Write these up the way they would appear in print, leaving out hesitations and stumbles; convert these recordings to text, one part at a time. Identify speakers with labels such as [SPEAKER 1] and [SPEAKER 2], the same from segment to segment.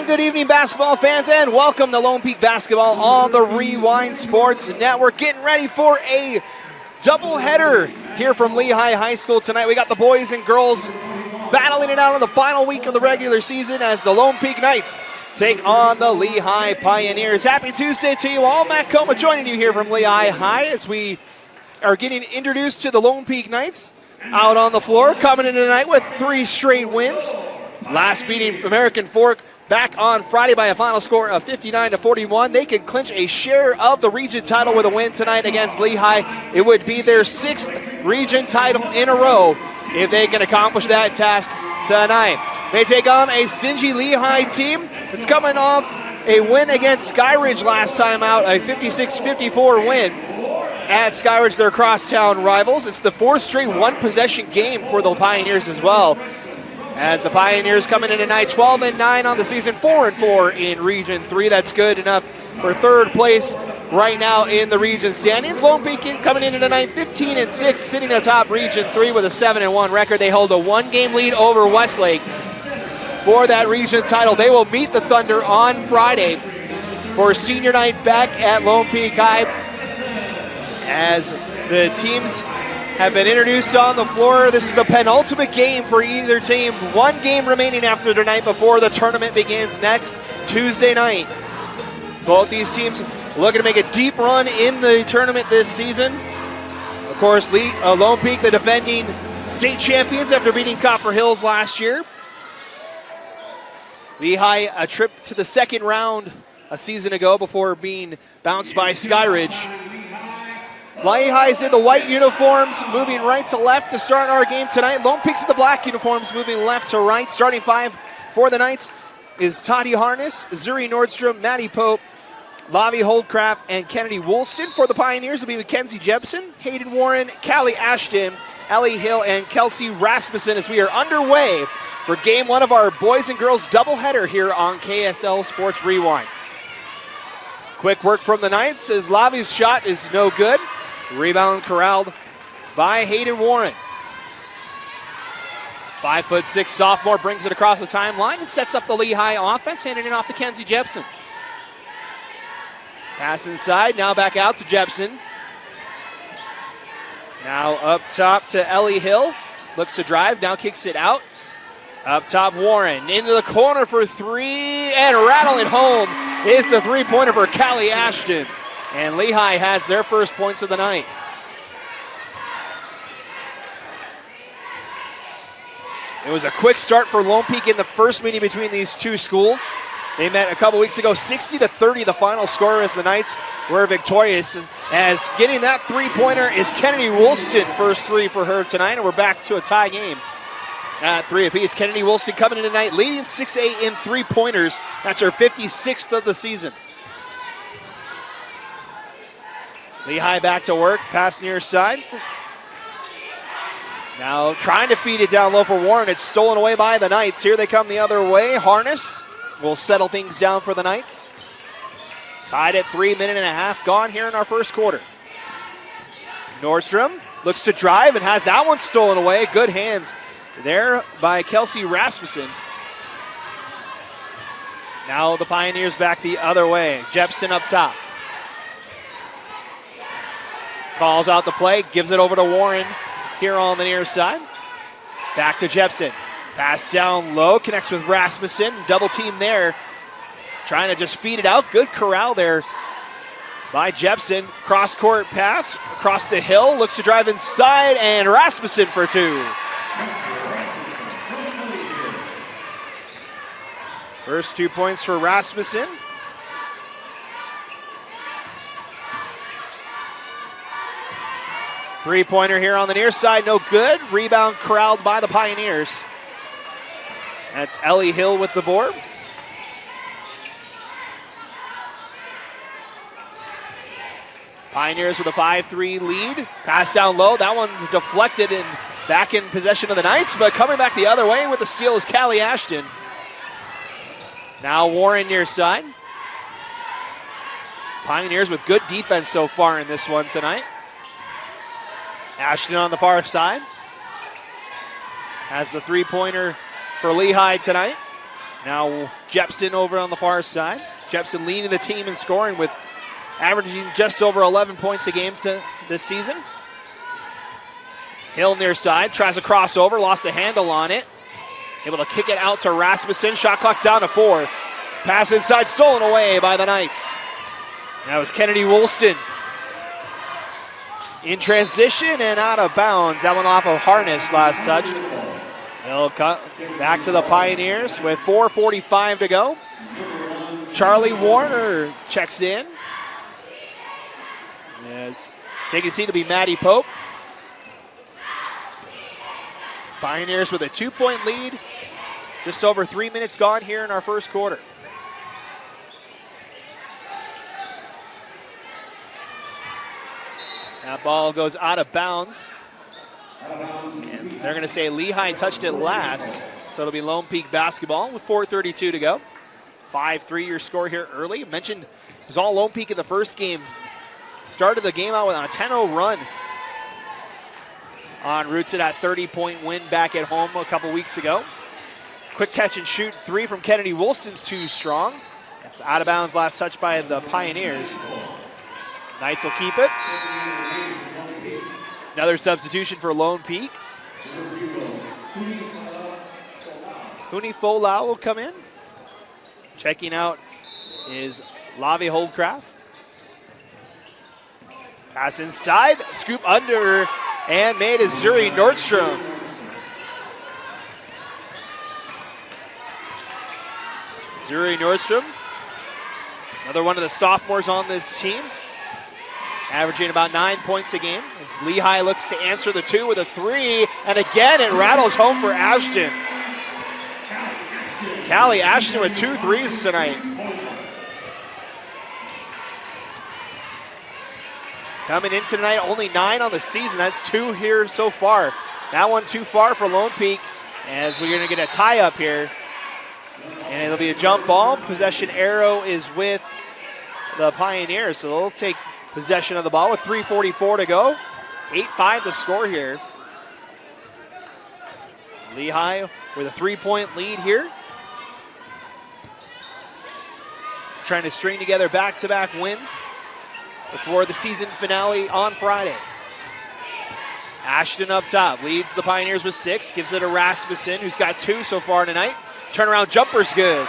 [SPEAKER 1] And good evening, basketball fans, and welcome to Lone Peak Basketball on the Rewind Sports Network. Getting ready for a doubleheader here from Lehi High School tonight. We got the boys and girls battling it out in the final week of the regular season as the Lone Peak Knights take on the Lehi Pioneers. Happy Tuesday to you all. Matt Coma joining you here from Lehi High as we are getting introduced to the Lone Peak Knights out on the floor, coming in tonight with 3 straight wins. Last beating American Fork back on Friday by a final score of 59-41. They can clinch a share of the region title with a win tonight against Lehi. It would be their 6th region title in a row if they can accomplish that task tonight. They take on a stingy Lehi team that's coming off a win against Skyridge last time out, a 56-54 win at Skyridge, their crosstown rivals. It's the 4th straight one-possession game for the Pioneers as well, as the Pioneers coming in tonight 12-9 on the season, 4-4 in Region 3. That's good enough for 3rd place right now in the region standings. Lone Peak coming in tonight 15-6, sitting atop Region 3 with a 7-1 record. They hold a 1-game lead over Westlake for that region title. They will meet the Thunder on Friday for senior night back at Lone Peak High, as the teams have been introduced on the floor. This is the penultimate game for either team. 1 game remaining after tonight before the tournament begins next Tuesday night. Both these teams looking to make a deep run in the tournament this season. Of course, Lone Peak, the defending state champions after beating Copper Hills last year. Lehi, a trip to the 2nd round a season ago before being bounced by Skyridge. Lehi's in the white uniforms, moving right to left to start our game tonight. Lone Peak's in the black uniforms, moving left to right. Starting 5 for the Knights is Toddy Harness, Zuri Nordstrom, Maddie Pope, Lavi Holdcraft, and Kennedy Woolston. For the Pioneers will be Mackenzie Jepson, Hayden Warren, Callie Ashton, Ellie Hill, and Kelsey Rasmussen, as we are underway for game 1 of our boys and girls doubleheader here on KSL Sports Rewind. Quick work from the Knights as Lavi's shot is no good. Rebound corralled by Hayden Warren. 5'6" sophomore brings it across the timeline and sets up the Lehi offense, handing it off to Kenzie Jepson. Pass inside, now back out to Jepson. Now up top to Ellie Hill. Looks to drive, now kicks it out. Up top, Warren into the corner for 3, and rattling home is the 3-pointer for Callie Ashton. And Lehi has their first points of the night. It was a quick start for Lone Peak in the first meeting between these two schools. They met a couple weeks ago, 60-30 the final score, as the Knights were victorious. As getting that 3-pointer is Kennedy Woolston, first 3 for her tonight, and we're back to a tie game at 3 apiece. Kennedy Woolston coming in tonight, leading 6A in 3-pointers. That's her 56th of the season. Lehi back to work, pass near side. Now trying to feed it down low for Warren. It's stolen away by the Knights. Here they come the other way. Harness will settle things down for the Knights. Tied at 3, minute and a half gone here in our first quarter. Nordstrom looks to drive and has that one stolen away. Good hands there by Kelsey Rasmussen. Now the Pioneers back the other way. Jepson up top. Calls out the play, gives it over to Warren here on the near side. Back to Jepson. Pass down low, connects with Rasmussen. Double team there. Trying to just feed it out. Good corral there by Jepson. Cross court pass across the hill. Looks to drive inside, and Rasmussen for 2. First 2 points for Rasmussen. Three-pointer here on the near side, no good. Rebound corralled by the Pioneers. That's Ellie Hill with the board. Pioneers with a 5-3 lead. Pass down low, that one deflected and back in possession of the Knights, but coming back the other way with the steal is Callie Ashton. Now Warren near side. Pioneers with good defense so far in this one tonight. Ashton on the far side has the 3-pointer for Lehi tonight. Now Jepson over on the far side. Jepson leading the team in scoring with averaging just over 11 points a game this season. Hill near side, tries a crossover, lost the handle on it. Able to kick it out to Rasmussen. Shot clock's down to 4. Pass inside, stolen away by the Knights. That was Kennedy Woolston. In transition and out of bounds. That one off of Harness last touched. They'll cut back to the Pioneers with 4:45 to go. Charlie Warner checks in. Yes, taking a seat to be Maddie Pope. Pioneers with a 2-point lead. Just over 3 minutes gone here in our first quarter. That ball goes out of bounds. And they're going to say Lehi touched it last. So it'll be Lone Peak basketball with 4:32 to go. 5-3 your score here early. Mentioned it was all Lone Peak in the first game. Started the game out with a 10-0 run. En route to that 30-point win back at home a couple weeks ago. Quick catch and shoot 3 from Kennedy Woolston's too strong. It's out of bounds, last touch by the Pioneers. Knights will keep it. Another substitution for Lone Peak. Huni Folau will come in. Checking out is Lavi Holdcraft. Pass inside, scoop under, and made is Zuri Nordstrom. Zuri Nordstrom, another one of the sophomores on this team, averaging about 9 points a game. As Lehi looks to answer the 2 with a 3, and again it rattles home for Ashton. Callie Ashton with 2 threes tonight. Coming into tonight, only 9 on the season. That's 2 here so far. That one too far for Lone Peak, as we're going to get a tie up here. And it'll be a jump ball. Possession arrow is with the Pioneers, so they'll take possession of the ball with 3:44 to go. 8-5 the score here. Lehi with a 3-point lead here. Trying to string together back-to-back wins before the season finale on Friday. Ashton up top, leads the Pioneers with 6, gives it to Rasmussen, who's got 2 so far tonight. Turnaround jumper's good.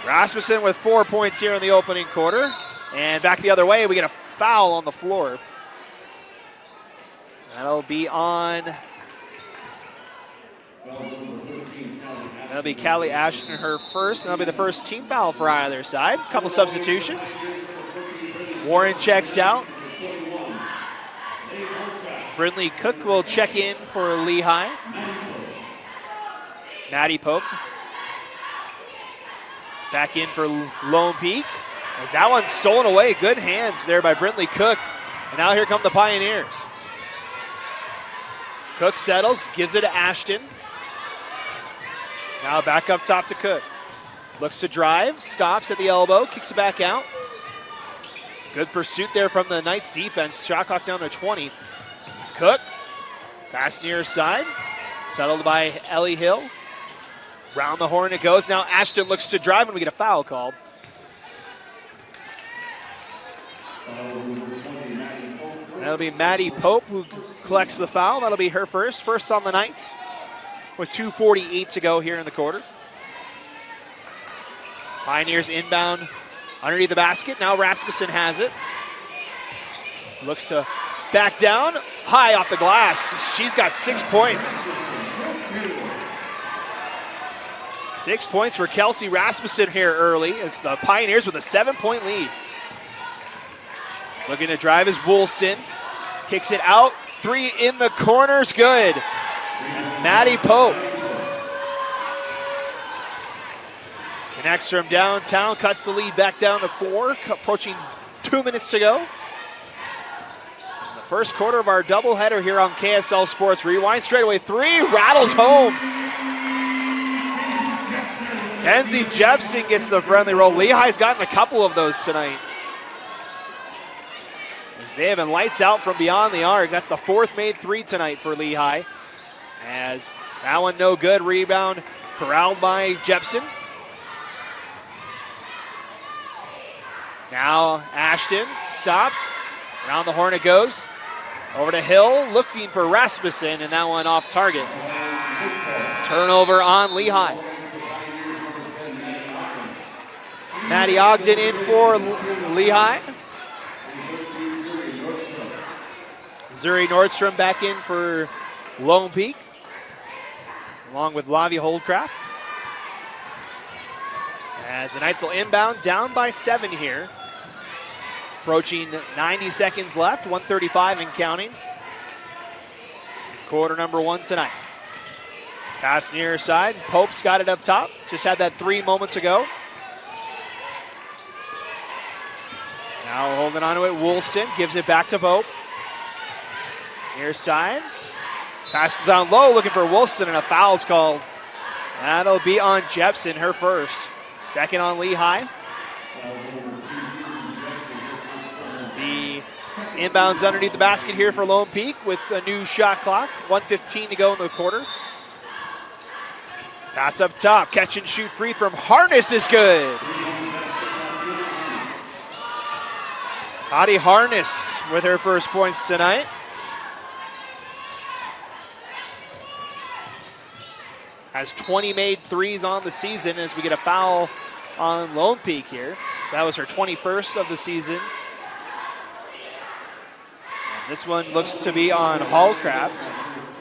[SPEAKER 1] Rasmussen with 4 points here in the opening quarter. And back the other way, we get a foul on the floor. That'll be on... That'll be Callie Ashton, her first, and that'll be the first team foul for either side. Couple substitutions. Warren checks out. Brindley Cook will check in for Lehi. Maddie Pope back in for Lone Peak. As that one's stolen away, good hands there by Brindley Cook. And now here come the Pioneers. Cook settles, gives it to Ashton. Now back up top to Cook. Looks to drive, stops at the elbow, kicks it back out. Good pursuit there from the Knights defense. Shot clock down to 20. It's Cook. Pass near side. Settled by Ellie Hill. Round the horn it goes. Now Ashton looks to drive and we get a foul called. That'll be Maddie Pope who collects the foul. That'll be her first. First on the Knights with 2:48 to go here in the quarter. Pioneers inbound underneath the basket. Now Rasmussen has it. Looks to back down. High off the glass. She's got 6 points. 6 points for Kelsey Rasmussen here early. It's the Pioneers with a 7-point lead. Looking to drive is Woolston. Kicks it out. 3 in the corners. Good. Maddie Pope. Connects from downtown. Cuts the lead back down to 4. Approaching 2 minutes to go. The first quarter of our doubleheader here on KSL Sports Rewind. Straightaway 3. Rattles home. Kenzie Jepson gets the friendly roll. Lehi's gotten a couple of those tonight. They have been lights out from beyond the arc. That's the 4th made 3 tonight for Lehi. As That one no good. Rebound corralled by Jepson. Now Ashton stops. Around the horn it goes. Over to Hill, looking for Rasmussen, and that one off target. Turnover on Lehi. Maddie Ogden in for Lehi. Zuri Nordstrom back in for Lone Peak, along with Lavi Holdcraft. As the Knights will inbound, down by 7 here. Approaching 90 seconds left, 1:35 and counting. Quarter number 1 tonight. Pass near side, Pope's got it up top. Just had that 3 moments ago. Now holding on to it, Woolston gives it back to Pope. Near side, pass down low, looking for Woolston, and a foul's called. That'll be on Jepson, her first. Second on Lehi. The inbounds underneath the basket here for Lone Peak with a new shot clock. 1:15 to go in the quarter. Pass up top, catch and shoot free from Harness is good. Toddy Harness with her first points tonight. Has 20 made threes on the season as we get a foul on Lone Peak here. So that was her 21st of the season. And this one looks to be on Hallcraft.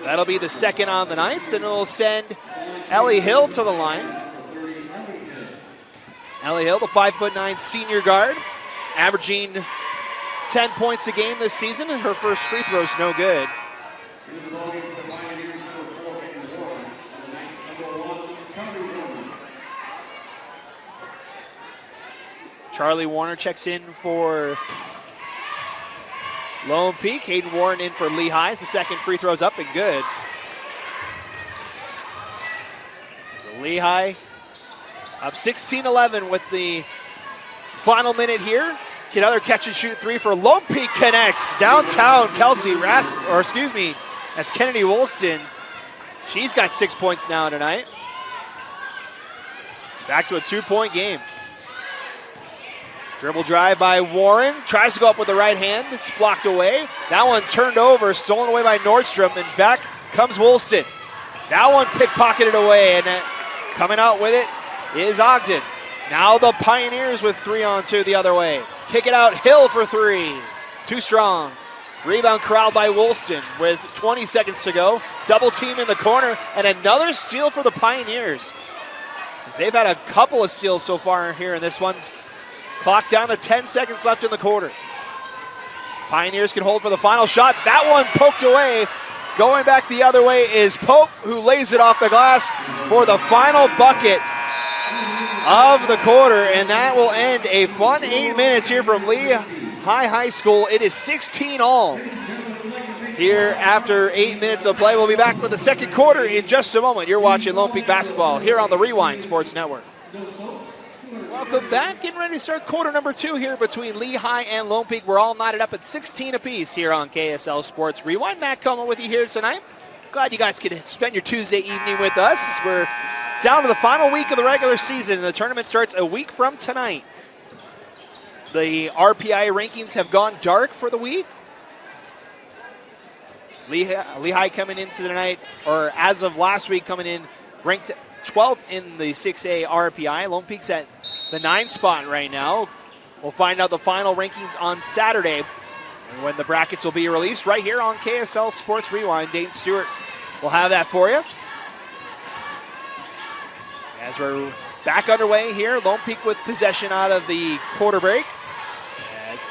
[SPEAKER 1] That'll be the second on the Knights, and it'll send Ellie Hill to the line. Ellie Hill, the 5'9" senior guard, averaging 10 points a game this season, and her first free throw's no good. Charlie Warner checks in for Lone Peak. Hayden Warren in for Lehi. The second free throw's up and good. So Lehi up 16-11 with the final minute here. Another catch and shoot three for Lone Peak connects. Downtown, Kelsey that's Kennedy Woolston. She's got 6 points now tonight. It's back to a 2-point game. Dribble drive by Warren. Tries to go up with the right hand. It's blocked away. That one turned over, stolen away by Nordstrom, and back comes Woolston. That one pickpocketed away, and coming out with it is Ogden. Now the Pioneers with 3-on-2 the other way. Kick it out, Hill for 3. Too strong. Rebound corralled by Woolston with 20 seconds to go. Double team in the corner, and another steal for the Pioneers. As they've had a couple of steals so far here in this one. Clock down to 10 seconds left in the quarter. Pioneers can hold for the final shot. That one poked away. Going back the other way is Pope, who lays it off the glass for the final bucket of the quarter, and that will end a fun 8 minutes here from Lehi High School. It is 16-all here after 8 minutes of play. We'll be back with the second quarter in just a moment. You're watching Lone Peak Basketball here on the Rewind Sports Network. Welcome back. Getting ready to start quarter number 2 here between Lehi and Lone Peak. We're all knotted up at 16 apiece here on KSL Sports Rewind. Matt Coleman with you here tonight. Glad you guys could spend your Tuesday evening with us. We're down to the final week of the regular season, and the tournament starts a week from tonight. The RPI rankings have gone dark for the week. Lehi coming into the night, or as of last week, coming in ranked 12th in the 6A RPI. Lone Peak's at the 9th spot right now. We'll find out the final rankings on Saturday and when the brackets will be released right here on KSL Sports Rewind. Dane Stewart will have that for you. As we're back underway here, Lone Peak with possession out of the quarter break. As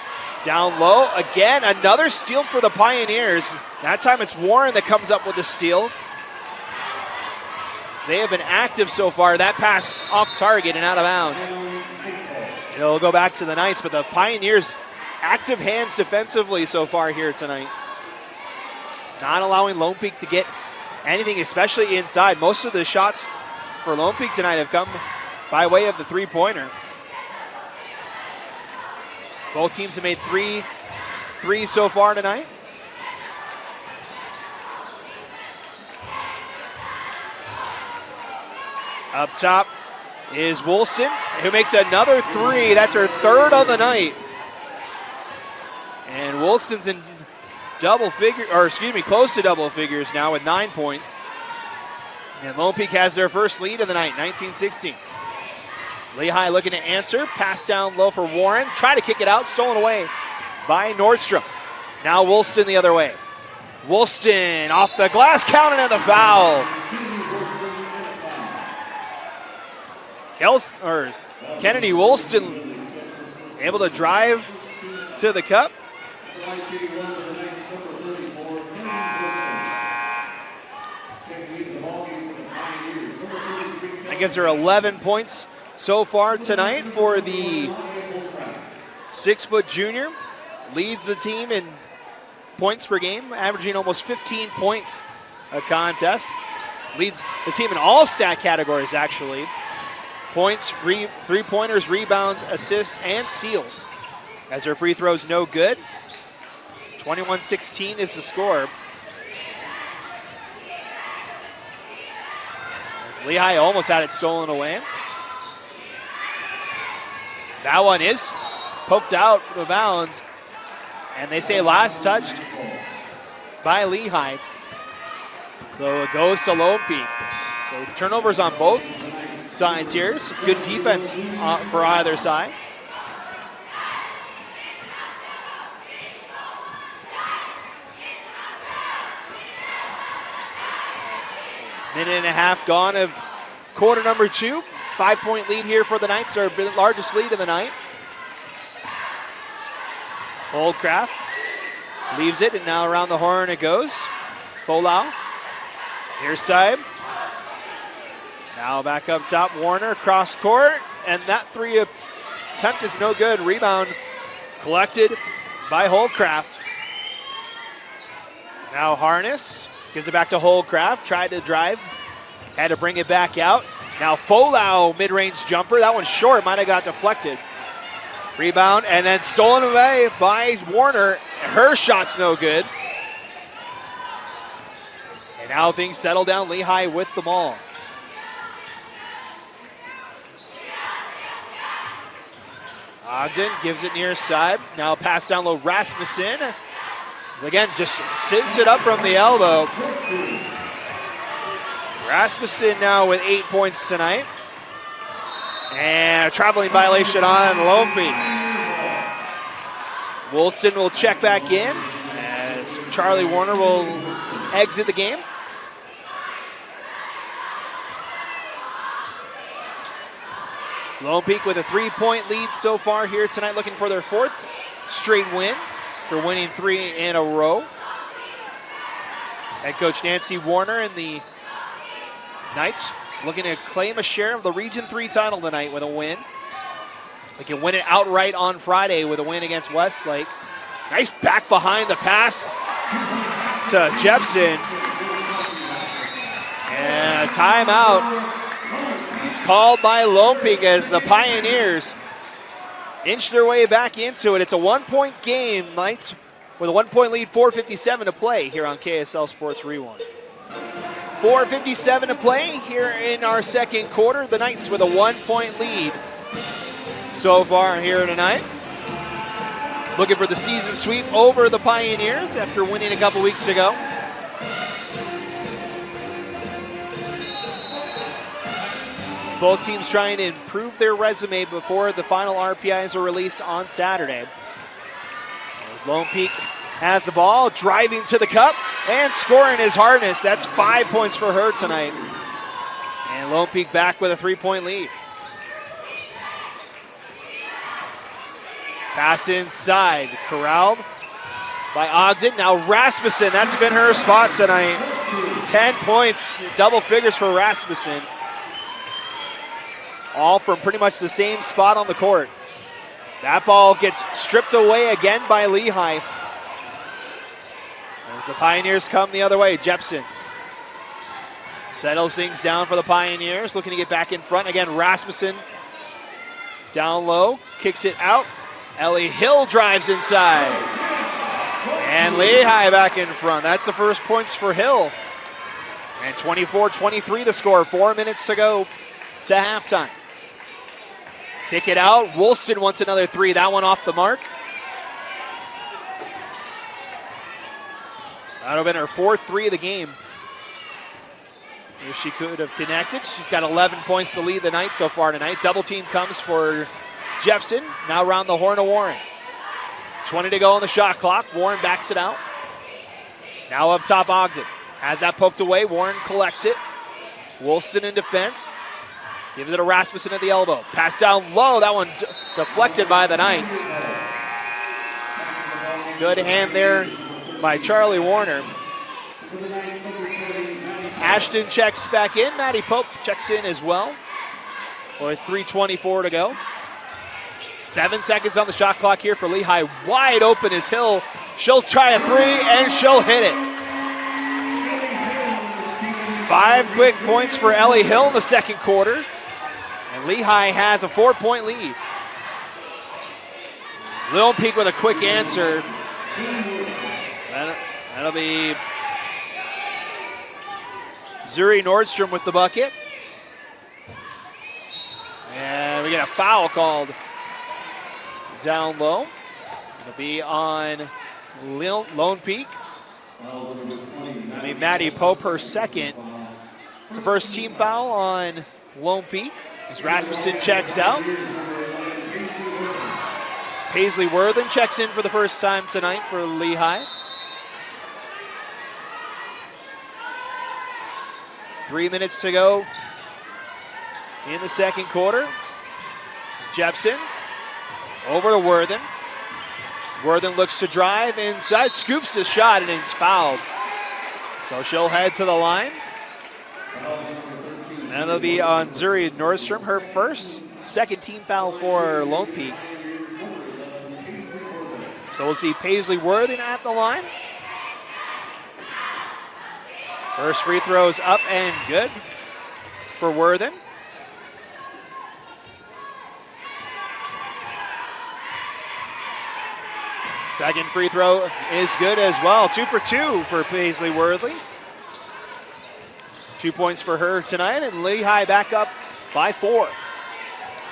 [SPEAKER 1] down low, again, another steal for the Pioneers. That time it's Warren that comes up with the steal. They have been active so far. That pass off target and out of bounds. It'll go back to the Knights, but the Pioneers active hands defensively so far here tonight. Not allowing Lone Peak to get anything, especially inside. Most of the shots for Lone Peak tonight have come by way of the three-pointer. Both teams have made 3 threes so far tonight. Up top is Woolston, who makes another three. That's her third of the night. And Woolston's in close to double figures now with 9 points. And Lone Peak has their first lead of the night, 19-16. Lehi looking to answer. Pass down low for Warren. Try to kick it out. Stolen away by Nordstrom. Now Woolston the other way. Woolston off the glass, counting at the foul. Kennedy Woolston able to drive to the cup. That gives her 11 points so far tonight for the 6-foot junior. Leads the team in points per game, averaging almost 15 points a contest. Leads the team in all stat categories, actually. Points, three-pointers, rebounds, assists, and steals. As her free throws no good. 21-16 is the score. As Lehi almost had it stolen away. That one is poked out of bounds. And they say last touched by Lehi. So it goes to Lone Peak. So turnovers on both sides here. Good defense for either side. Minute and a half gone of quarter number 2. 5-point lead here for the Knights, their largest lead of the night. Holdcraft leaves it, and now around the horn it goes. Folau, near side. Now back up top, Warner, cross court, and that three attempt is no good. Rebound collected by Holdcraft. Now Harness gives it back to Holdcraft, tried to drive, had to bring it back out. Now Folau, mid-range jumper, that one's short, might have got deflected. Rebound, and then stolen away by Warner. Her shot's no good. And now things settle down. Lehi with the ball. Ogden gives it near side. Now pass down low, Rasmussen. Again, just sits it up from the elbow. Rasmussen now with 8 points tonight. And a traveling violation on Lone Peak. Woolston will check back in as Charlie Warner will exit the game. Lone Peak with a 3-point lead so far here tonight, looking for their 4th straight win. They're winning 3 in a row. Head coach Nancy Warner and the Knights looking to claim a share of the Region 3 title tonight with a win. They can win it outright on Friday with a win against Westlake. Nice back behind the pass to Jepson. And a timeout is called by Lone Peak as the Pioneers inch their way back into it. It's a 1-point game. Knights with a 1-point lead, 4:57 to play here on KSL Sports Rewind. 4:57 to play here in our second quarter. The Knights with a 1-point lead so far here tonight. Looking for the season sweep over the Pioneers after winning a couple weeks ago. Both teams trying to improve their resume before the final RPIs are released on Saturday. As Lone Peak has the ball, driving to the cup, and scoring his Harness. That's 5 points for her tonight. And Lone Peak back with a 3-point lead. Pass inside, corralled by Ogden. Now Rasmussen, that's been her spot tonight. 10 points, double figures for Rasmussen. All from pretty much the same spot on the court. That ball gets stripped away again by Lehi. As the Pioneers come the other way, Jepson settles things down for the Pioneers, looking to get back in front. Again, Rasmussen down low, kicks it out. Ellie Hill drives inside. And Lehi back in front. That's the first points for Hill. And 24-23 the score, 4 minutes to go to halftime. Kick it out. Woolston wants another three. That one off the mark. That would have been her fourth three of the game. If she could have connected. She's got 11 points to lead the night so far tonight. Double team comes for Jepson. Now around the horn of Warren. 20 to go on the shot clock. Warren backs it out. Now up top, Ogden. Has that poked away. Warren collects it. Woolston in defense. Gives it to Rasmussen at the elbow. Pass down low. That one deflected by the Knights. Good hand there by Charlie Warner. Ashton checks back in. Maddie Pope checks in as well. With 3:24 to go. 7 seconds on the shot clock here for Lehi. Wide open is Hill. She'll try a three and she'll hit it. 5 quick points for Ellie Hill in the second quarter. And Lehi has a 4-point lead. Lone Peak with a quick answer. That'll be Zuri Nordstrom with the bucket. And we get a foul called down low. It'll be on Lone Peak. It'll be Maddie Pope, her second. It's the first team foul on Lone Peak as Rasmussen checks out. Paisley Worthen checks in for the first time tonight for Lehi. 3 minutes to go in the second quarter. Jepson over to Worthen. Worthen looks to drive inside, scoops the shot, and it's fouled. So she'll head to the line. That'll be on Zuri Nordstrom, her first, second team foul for Lone Peak. So we'll see Paisley Worthen at the line. First free throw's up and good for Worthen. Second free throw is good as well. 2 for 2 for Paisley Worthen. 2 points for her tonight, and Lehi back up by 4.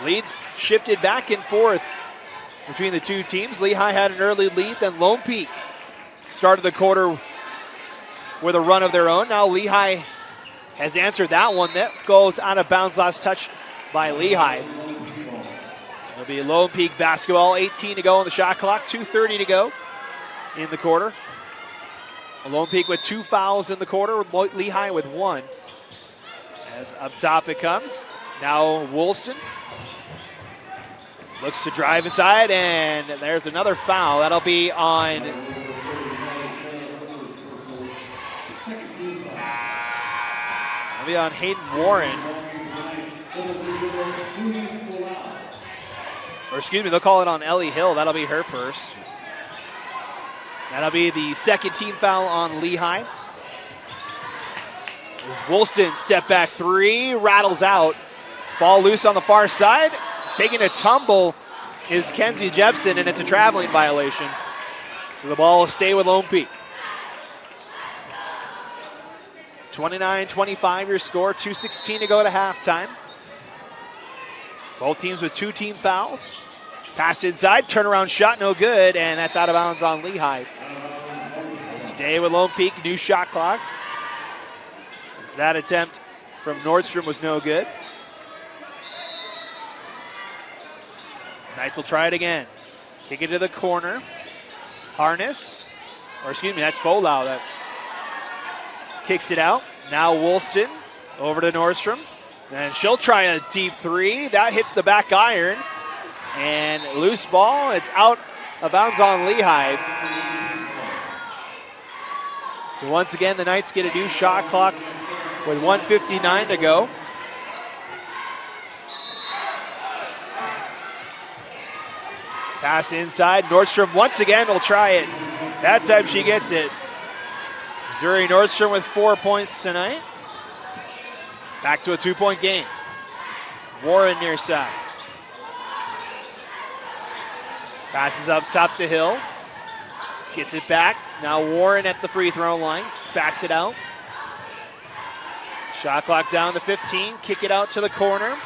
[SPEAKER 1] Leads shifted back and forth between the two teams. Lehi had an early lead, then Lone Peak started the quarter with a run of their own. Now Lehi has answered that one. That goes out of bounds, last touch by Lehi. It'll be Lone Peak basketball. 18 to go on the shot clock. 2:30 to go in the quarter. Lone Peak with 2 fouls in the quarter. Lehi with 1. As up top it comes. Now Woolston looks to drive inside, and there's another foul. That'll be on Hayden Warren. Or excuse me, they'll call it on Ellie Hill. That'll be her first. That'll be the second team foul on Lehi. Woolston step back 3, rattles out. Ball loose on the far side. Taking a tumble is Kenzie Jepson, and it's a traveling violation. So the ball will stay with Lone Peak. 29-25 your score, 2:16 to go to halftime. Both teams with 2 team fouls. Pass inside, turnaround shot, no good, and that's out of bounds on Lehi. Stay with Lone Peak, new shot clock. As that attempt from Nordstrom was no good. Knights will try it again. Kick it to the corner. Harness, or excuse me, that's Folau that kicks it out. Now Woolston over to Nordstrom. And she'll try a deep 3. That hits the back iron. And loose ball. It's out of bounds on Lehi. So once again, the Knights get a new shot clock with 1:59 to go. Pass inside. Nordstrom once again will try it. That time she gets it. Zuri Nordstrom with 4 points tonight. Back to a 2-point game. Warren near side. Passes up top to Hill. Gets it back. Now Warren at the free throw line. Backs it out. Shot clock down to 15. Kick it out to the corner.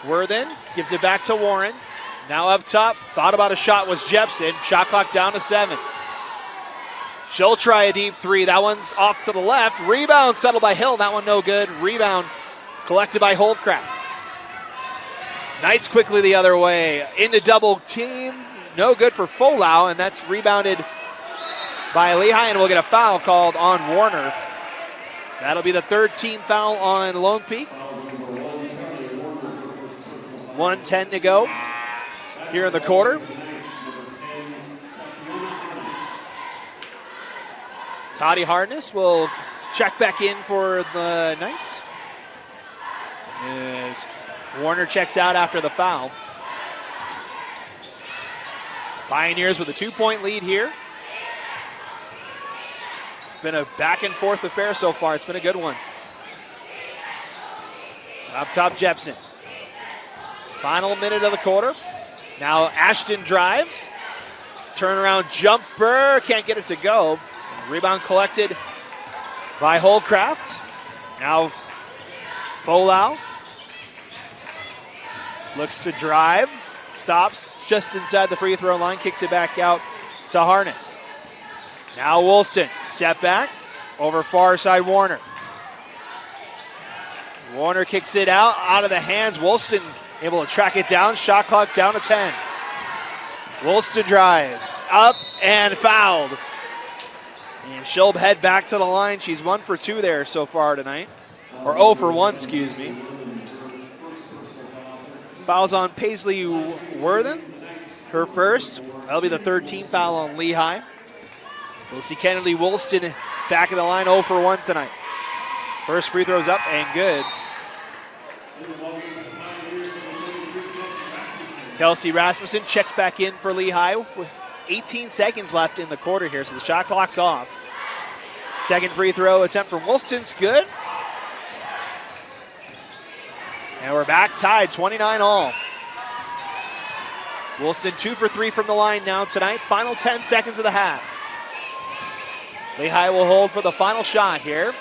[SPEAKER 1] Worthen gives it back to Warren. Now up top. Thought about a shot was Jepson. Shot clock down to 7. She'll try a deep 3. That one's off to the left. Rebound settled by Hill. That one no good. Rebound collected by Holdcraft. Knights quickly the other way. Into double team. No good for Folau, and that's rebounded by Lehi, and we'll get a foul called on Warner. That'll be the third team foul on Lone Peak. 1:10 to go here in the quarter. Toddy Harness will check back in for the Knights. As Warner checks out after the foul. Pioneers with a 2-point lead here. It's been a back and forth affair so far. It's been a good one. Up top, Jepson. Final minute of the quarter. Now Ashton drives. Turnaround jumper. Can't get it to go. Rebound collected by Holdcraft. Now Folau looks to drive. Stops just inside the free throw line. Kicks it back out to Harness. Now Wilson. Step back. Over far side Warner. Warner kicks it out of the hands. Wilson able to track it down. Shot clock down to 10. Wilson drives. Up and fouled. And she'll head back to the line. She's 1 for 2 there so far tonight. Or 0 for 1, excuse me. Fouls on Paisley Worthen. Her first. That'll be the third team foul on Lehi. We'll see Kennedy Woolston back in the line 0 for 1 tonight. First free throw's up and good. Kelsey Rasmussen checks back in for Lehi with 18 seconds left in the quarter here, so the shot clock's off. Second free throw attempt from Woolston's good. And we're back tied, 29 all. Wilson 2 for 3 from the line now tonight. Final 10 seconds of the half. Lehi will hold for the final shot here.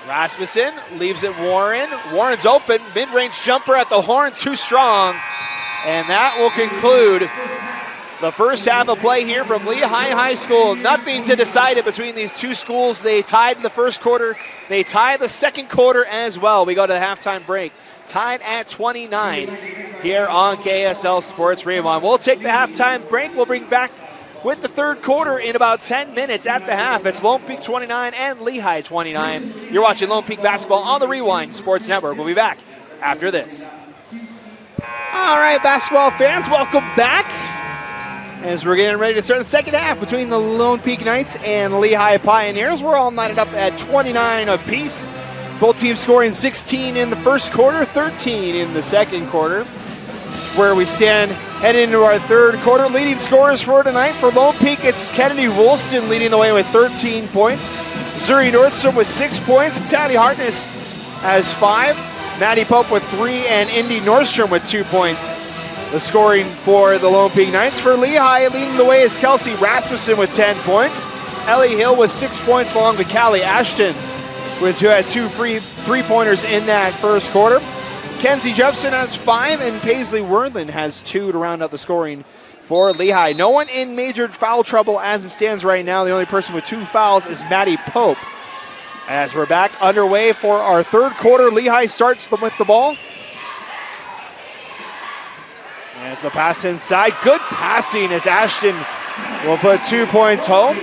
[SPEAKER 1] Rasmussen leaves it Warren. Warren's open, mid-range jumper at the horn, too strong. And that will conclude the first half of play here from Lehi High School. Nothing to decide it between these two schools. They tied the first quarter. They tied the second quarter as well. We go to the halftime break. Tied at 29 here on KSL Sports Rewind. We'll take the halftime break. We'll bring back with the third quarter in about 10 minutes at the half. It's Lone Peak 29 and Lehi 29. You're watching Lone Peak basketball on the Rewind Sports Network. We'll be back after this. All right, basketball fans, welcome back as we're getting ready to start the second half between the Lone Peak Knights and Lehi Pioneers. We're all knotted up at 29 apiece. Both teams scoring 16 in the first quarter, 13 in the second quarter. It's where we stand heading into our third quarter. Leading scorers for tonight for Lone Peak, it's Kennedy Woolston leading the way with 13 points. Zuri Nordstrom with 6 points. Taddy Hartness has 5. Maddie Pope with 3, and Indy Nordstrom with 2 points. The scoring for the Lone Peak Knights. For Lehi, leading the way is Kelsey Rasmussen with 10 points. Ellie Hill with 6 points, along with Callie Ashton, who had 2 free three-pointers in that first quarter. Kenzie Jepson has 5, and Paisley Worthen has 2 to round out the scoring for Lehi. No one in major foul trouble as it stands right now. The only person with 2 fouls is Maddie Pope. As we're back underway for our third quarter, Lehi starts with the ball. And it's a pass inside. Good passing as Ashton will put 2 points home.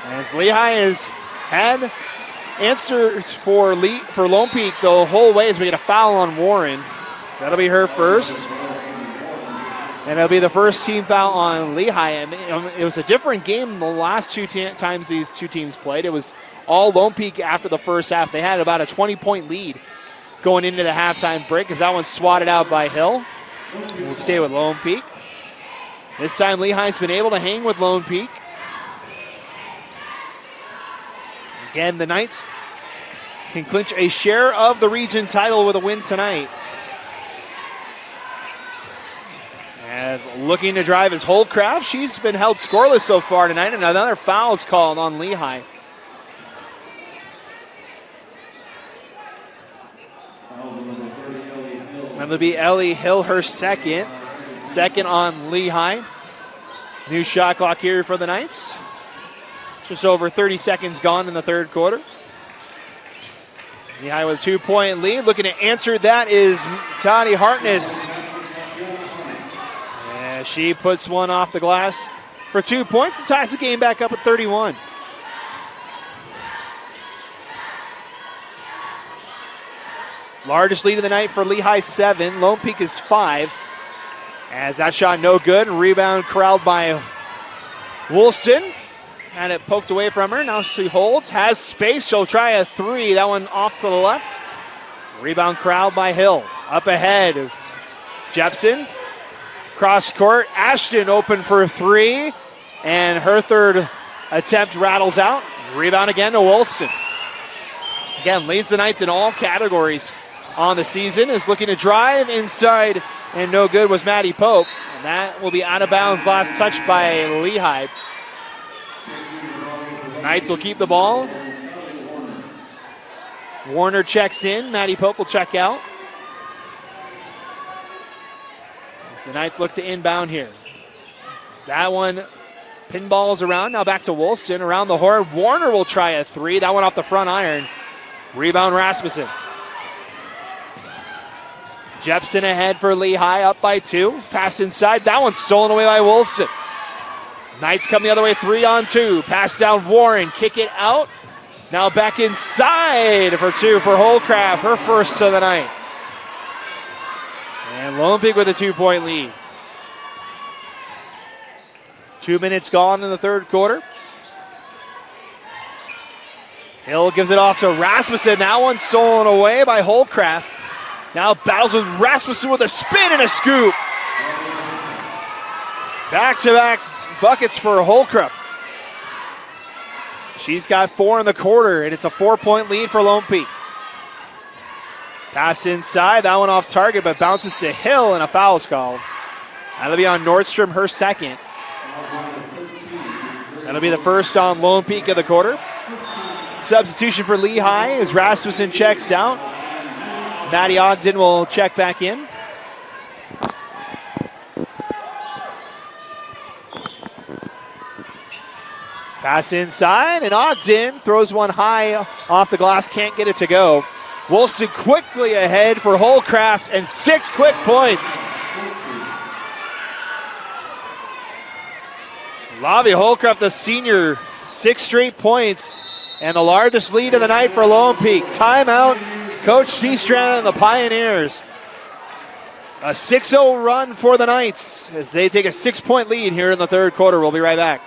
[SPEAKER 1] As Lehi has had answers for Lone Peak the whole way as we get a foul on Warren. That'll be her first. And it'll be the first team foul on Lehi. It was a different game the last 2 times these two teams played. It was all Lone Peak after the first half. They had about a 20-point lead going into the halftime break as that one's swatted out by Hill. We'll stay with Lone Peak. This time Lehi's been able to hang with Lone Peak. Again, the Knights can clinch a share of the region title with a win tonight. As looking to drive is Holdcraft. She's been held scoreless so far tonight, and another foul is called on Lehi. That'll be Ellie Hill, her second. Second on Lehi. New shot clock here for the Knights. Just over 30 seconds gone in the third quarter. Lehi with a 2-point lead. Looking to answer that is Toddy Hartness. And she puts one off the glass for 2 points and ties the game back up at 31. Largest lead of the night for Lehi, 7. Lone Peak is 5. As that shot no good. Rebound corralled by Woolston. Had it poked away from her. Now she holds. Has space. She'll try a 3. That one off to the left. Rebound corralled by Hill. Up ahead. Jepson. Cross court. Ashton open for 3. And her third attempt rattles out. Rebound again to Woolston. Again, leads the Knights in all categories on the season. Is looking to drive inside, and no good was Maddie Pope. And that will be out of bounds. Last touch by Lehi. Knights will keep the ball. Warner checks in. Maddie Pope will check out. As the Knights look to inbound here. That one pinballs around. Now back to Woolston. Around the horn. Warner will try a 3. That one off the front iron. Rebound Rasmussen. Jepson ahead for Lehi, up by 2. Pass inside. That one's stolen away by Woolston. Knights come the other way, 3-on-2. Pass down Warren. Kick it out. Now back inside for 2 for Holcraft. Her first of the night. And Lone Peak with a 2-point lead. 2 minutes gone in the third quarter. Hill gives it off to Rasmussen. That one stolen away by Holcraft. Now battles with Rasmussen with a spin and a scoop. Back-to-back buckets for Holcraft. She's got 4 in the quarter, and it's a 4-point lead for Lone Peak. Pass inside. That one off target, but bounces to Hill, and a foul is called. That'll be on Nordstrom, her second. That'll be the first on Lone Peak of the quarter. Substitution for Lehi as Rasmussen checks out. Maddie Ogden will check back in. Pass inside, and Ogden throws one high off the glass, can't get it to go. Wilson quickly ahead for Holcraft, and 6 quick points. Lavi Holcraft, the senior, 6 straight points, and the largest lead of the night for Lone Peak. Timeout, Coach Seastrand and the Pioneers. A 6-0 run for the Knights as they take a 6-point lead here in the third quarter. We'll be right back.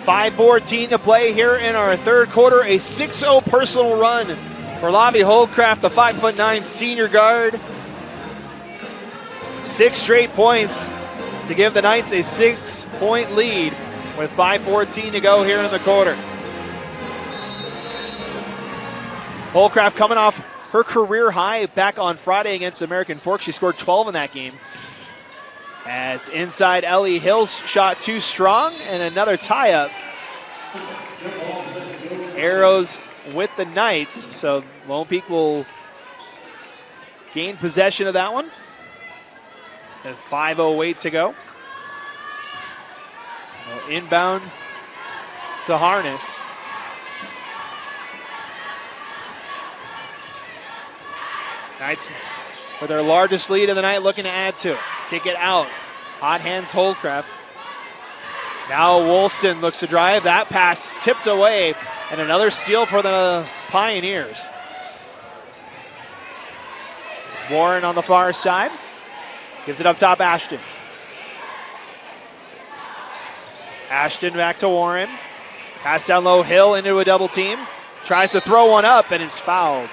[SPEAKER 1] 5:14 to play here in our third quarter. A 6-0 personal run for Lavi Holcraft, the 5'9" senior guard. 6 straight points to give the Knights a 6-point lead with 5:14 to go here in the quarter. Holcraft coming off her career high back on Friday against American Fork. She scored 12 in that game. As inside Ellie Hill's shot too strong, and another tie-up. Arrows with the Knights, so Lone Peak will gain possession of that one. And 5:08 to go. Inbound to Harness. Knights with their largest lead of the night looking to add to it. Kick it out. Hot hands Holcraft. Now Woolston looks to drive. That pass tipped away. And another steal for the Pioneers. Warren on the far side. Gives it up top, Ashton. Ashton back to Warren. Pass down low, Hill into a double team. Tries to throw one up, and it's fouled.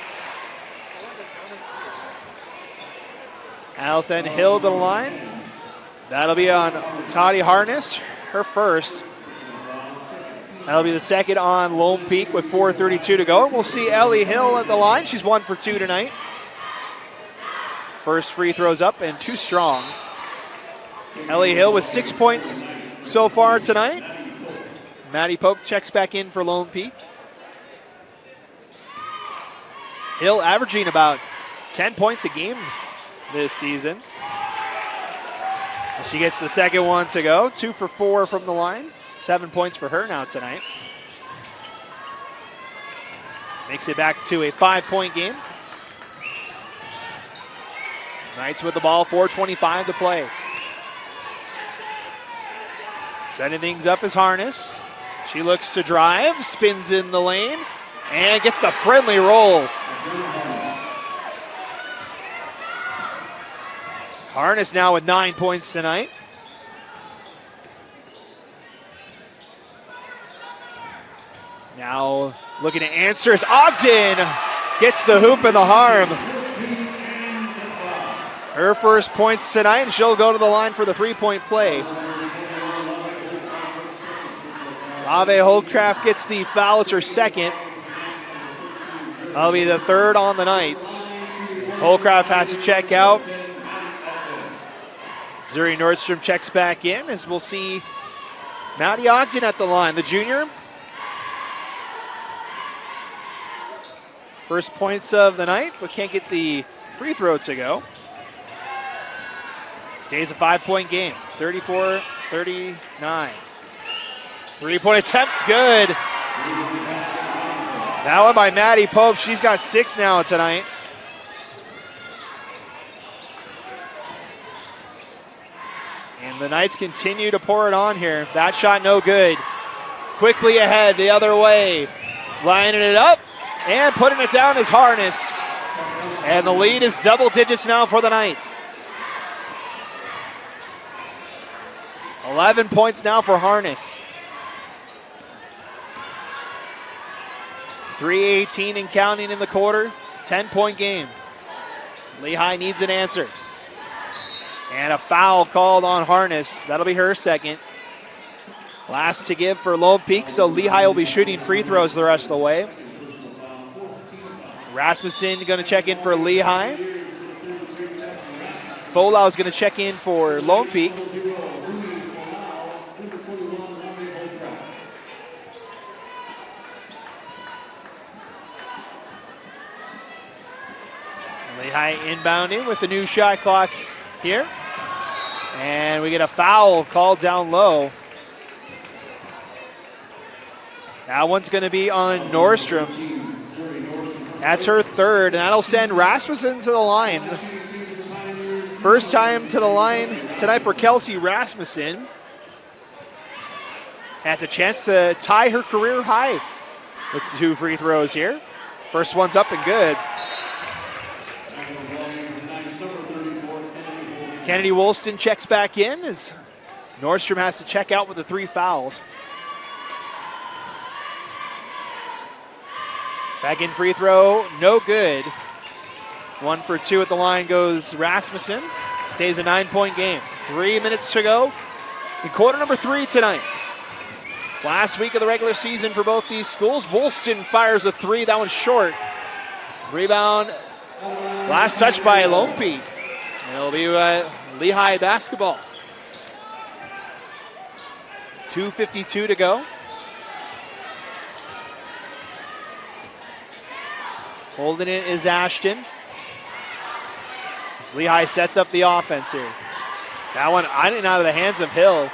[SPEAKER 1] Allison Hill to the line. That'll be on Toddy Harness, her first. That'll be the second on Lone Peak with 4:32 to go. We'll see Ellie Hill at the line. She's 1 for 2 tonight. First free throws up and too strong. Ellie Hill with 6 points so far tonight. Maddie Pope checks back in for Lone Peak. Hill averaging about 10 points a game this season. She gets the second one to go. 2 for 4 from the line. 7 points for her now tonight. Makes it back to a 5-point game. Knights with the ball, 4:25 to play. Setting things up is Harness. She looks to drive, spins in the lane, and gets the friendly roll. Harness now with 9 points tonight. Now looking to answer as Ogden gets the hoop and the harm. Her first points tonight, and she'll go to the line for the 3-point play. Ave Holdcraft gets the foul. It's her second. That'll be the third on the Knights. As Holdcraft has to check out. Zuri Nordstrom checks back in as we'll see Maddie Ogden at the line, the junior. First points of the night, but can't get the free throw to go. Stays a 5-point game, 34-39. 3-point attempt's good. That one by Maddie Pope. She's got 6 now tonight. And the Knights continue to pour it on here. That shot no good. Quickly ahead the other way. Lining it up and putting it down is Harness. And the lead is double digits now for the Knights. 11 points now for Harness. 3:18 and counting in the quarter. 10-point game. Lehigh needs an answer. And a foul called on Harness. That'll be her second. Last to give for Lone Peak, so Lehigh will be shooting free throws the rest of the way. Rasmussen going to check in for Lehigh. Folau is going to check in for Lone Peak. Lehigh inbounding with the new shot clock here. And we get a foul called down low. That one's going to be on Nordstrom. That's her third, and that'll send Rasmussen to the line. First time to the line tonight for Kelsey Rasmussen. Has a chance to tie her career high with 2 free throws here. First one's up and good. Kennedy Woolston checks back in as Nordstrom has to check out with the 3 fouls. Second free throw, no good. 1 for 2 at the line goes Rasmussen. Stays a 9-point game. 3 minutes to go in quarter number 3 tonight. Last week of the regular season for both these schools. Woolston fires a 3, that one's short. Rebound, last touch by Lone Peak. It'll be Lehigh basketball. 2:52 to go. Holding it is Ashton. As Lehigh sets up the offense here. That one in and out of the hands of Hill.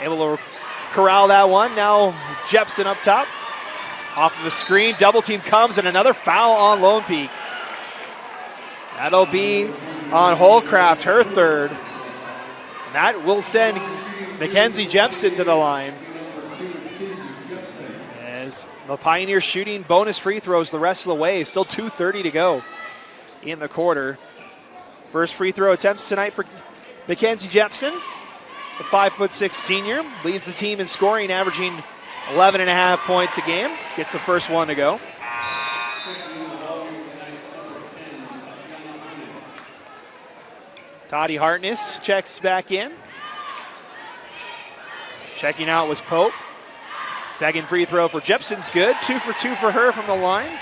[SPEAKER 1] Able to corral that one. Now Jepson up top. Off of a screen, double team comes, and another foul on Lone Peak. That'll be on Holcraft, her third. And that will send Mackenzie Jepson to the line. As the Pioneers shooting bonus free throws the rest of the way. Still 2:30 to go in the quarter. First free throw attempts tonight for Mackenzie Jepson. The 5'6" senior leads the team in scoring, averaging 11.5 points a game. Gets the first one to go. Toddy Hartness checks back in. Checking out was Pope. Second free throw for Jepson's good. 2 for 2 for her from the line.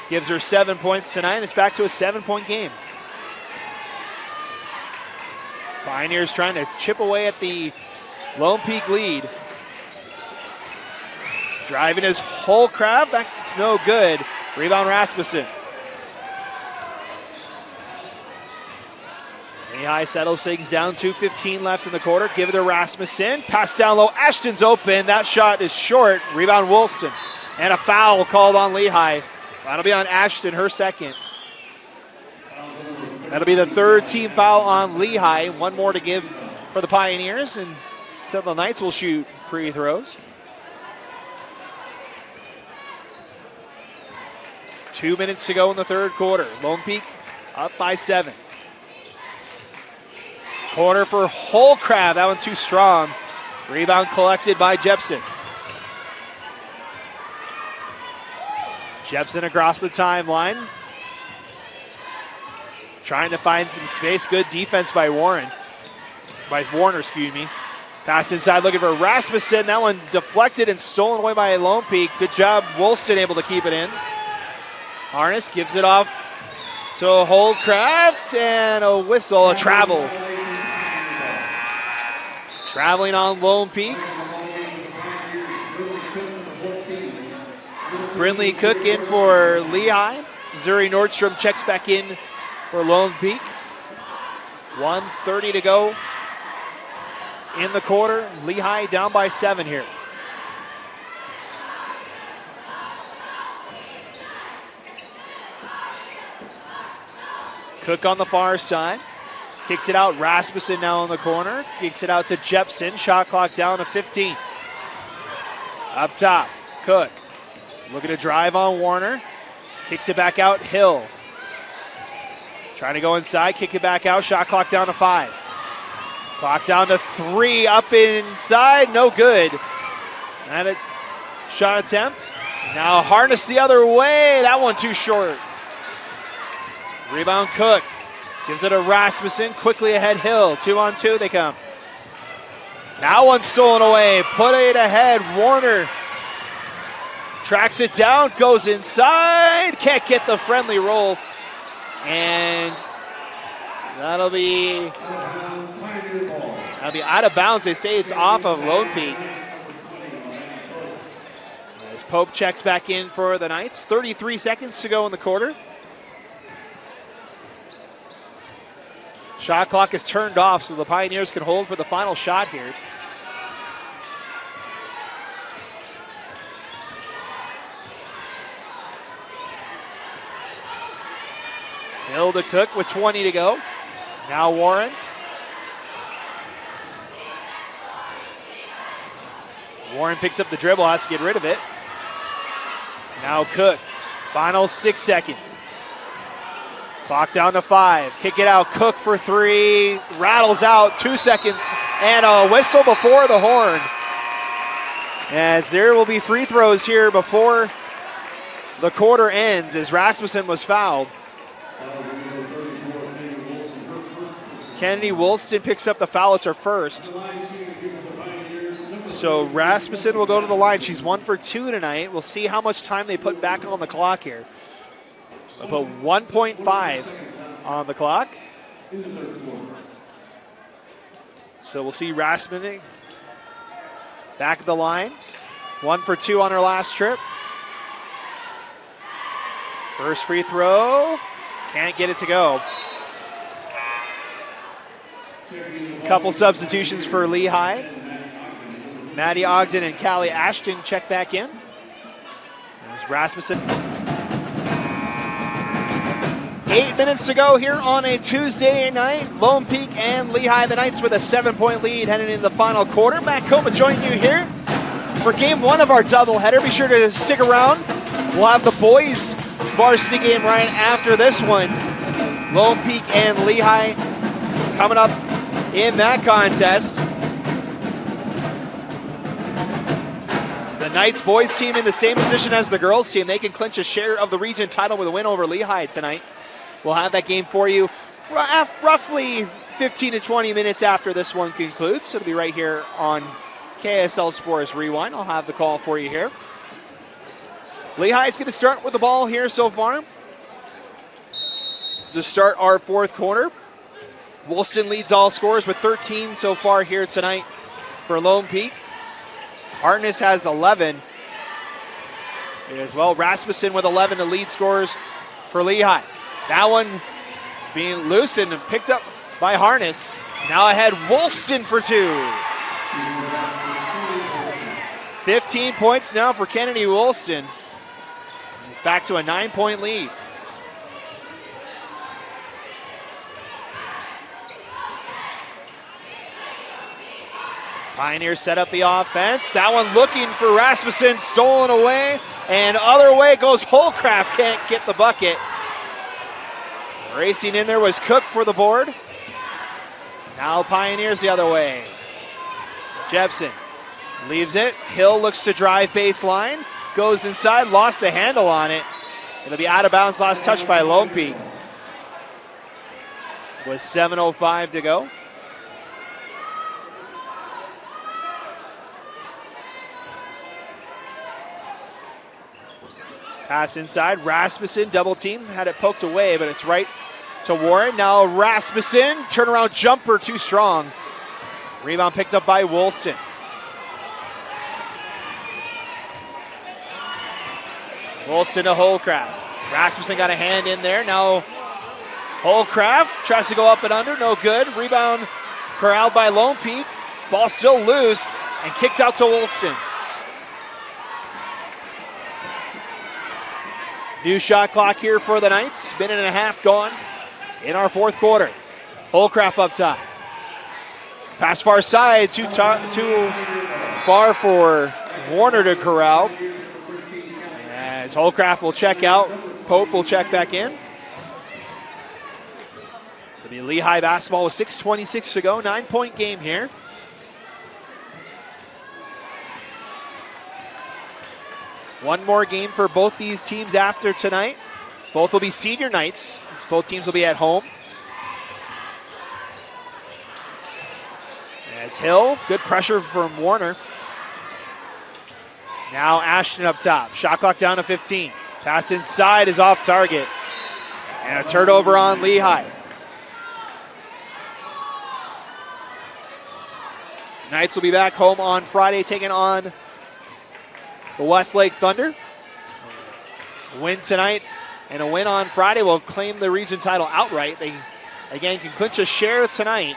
[SPEAKER 1] Gives her 7 points tonight. It's back to a 7-point game. Pioneers trying to chip away at the Lone Peak lead. Driving is Holcraft. That's no good. Rebound Rasmussen. Lehi settles things down, 2:15 left in the quarter. Give it to Rasmussen. Pass down low. Ashton's open. That shot is short. Rebound Woolston. And a foul called on Lehi. That'll be on Ashton, her second. That'll be the third team foul on Lehi. One more to give for the Pioneers. And so the Knights will shoot free throws. 2 minutes to go in the third quarter. Lone Peak up by 7. Corner for Holcraft. That one too strong. Rebound collected by Jepson. Jepson across the timeline. Trying to find some space. Good defense by Warner, excuse me. Pass inside looking for Rasmussen. That one deflected and stolen away by Lone Peak. Good job, Woolston able to keep it in. Harness gives it off to Holcraft, and a whistle, a travel. Traveling on Lone Peak. Brindley Cook in for Lehi. Zuri Nordstrom checks back in for Lone Peak. 1:30 to go in the quarter. Lehi down by 7 here. Cook on the far side. Kicks it out. Rasmussen now in the corner. Kicks it out to Jepson. Shot clock down to 15. Up top, Cook. Looking to drive on Warner. Kicks it back out. Hill. Trying to go inside. Kick it back out. Shot clock down to 5. Clock down to 3. Up inside. No good. And a shot attempt. Now Harness the other way. That one too short. Rebound Cook. Gives it to Rasmussen. Quickly ahead Hill. 2-on-2 they come. Now one stolen away. Put it ahead. Warner tracks it down. Goes inside. Can't get the friendly roll. And that'll be out of bounds. They say it's off of Lone Peak. As Pope checks back in for the Knights. 33 seconds to go in the quarter. Shot clock is turned off, so the Pioneers can hold for the final shot here. Hill to Cook with 20 to go. Now Warren. Warren picks up the dribble, has to get rid of it. Now Cook. Final 6 seconds. Clock down to 5. Kick it out. Cook for 3. Rattles out. 2 seconds. And a whistle before the horn. As there will be free throws here before the quarter ends as Rasmussen was fouled. Kennedy Woolston picks up the foul. It's her first. So Rasmussen will go to the line. She's 1 for 2 tonight. We'll see how much time they put back on the clock here. They'll put 1.5 on the clock. So we'll see Rasmussen back at the line. 1 for 2 on her last trip. First free throw. Can't get it to go. Couple substitutions for Lehi. Maddie Ogden and Callie Ashton check back in. There's Rasmussen. 8 minutes to go here on a Tuesday night. Lone Peak and Lehi, the Knights with a 7-point lead heading into the final quarter. Matt Coma joining you here for game 1 of our doubleheader. Be sure to stick around. We'll have the boys varsity game right after this one. Lone Peak and Lehi coming up in that contest. The Knights boys team in the same position as the girls team. They can clinch a share of the region title with a win over Lehi tonight. We'll have that game for you roughly 15 to 20 minutes after this one concludes. So it'll be right here on KSL Sports Rewind. I'll have the call for you here. Lehi's going to start with the ball here so far. To start our fourth quarter. Woolston leads all scorers with 13 so far here tonight for Lone Peak. Hartness has 11 as well. Rasmussen with 11 to lead scorers for Lehi. That one being loosened and picked up by Harness. Now ahead Woolston for 2. 15 points now for Kennedy Woolston. It's back to a 9-point lead. Pioneers set up the offense. That one looking for Rasmussen, stolen away. And other way goes Holcraft, can't get the bucket. Racing in there was Cook for the board. Now Pioneers the other way. Jepson leaves it. Hill looks to drive baseline. Goes inside, lost the handle on it. It'll be out of bounds, last touch by Lone Peak. With 7:05 to go. Pass inside, Rasmussen, double team, had it poked away, but it's right to Warren. Now Rasmussen, turnaround jumper, too strong. Rebound picked up by Woolston. Woolston to Holcraft. Rasmussen got a hand in there. Now Holcraft tries to go up and under, no good. Rebound corralled by Lone Peak. Ball still loose and kicked out to Woolston. New shot clock here for the Knights. Minute and a half gone in our fourth quarter. Holcraft up top. Pass far side, too far for Warner to corral. As Holcraft will check out, Pope will check back in. It'll be Lehigh basketball with 6:26 to go. 9-point game here. One more game for both these teams after tonight. Both will be senior nights, as both teams will be at home. As Hill, good pressure from Warner. Now Ashton up top. Shot clock down to 15. Pass inside is off target. And a turnover on Lehigh. Knights will be back home on Friday, taking on the Westlake Thunder. A win tonight and a win on Friday will claim the region title outright. They, again, can clinch a share tonight.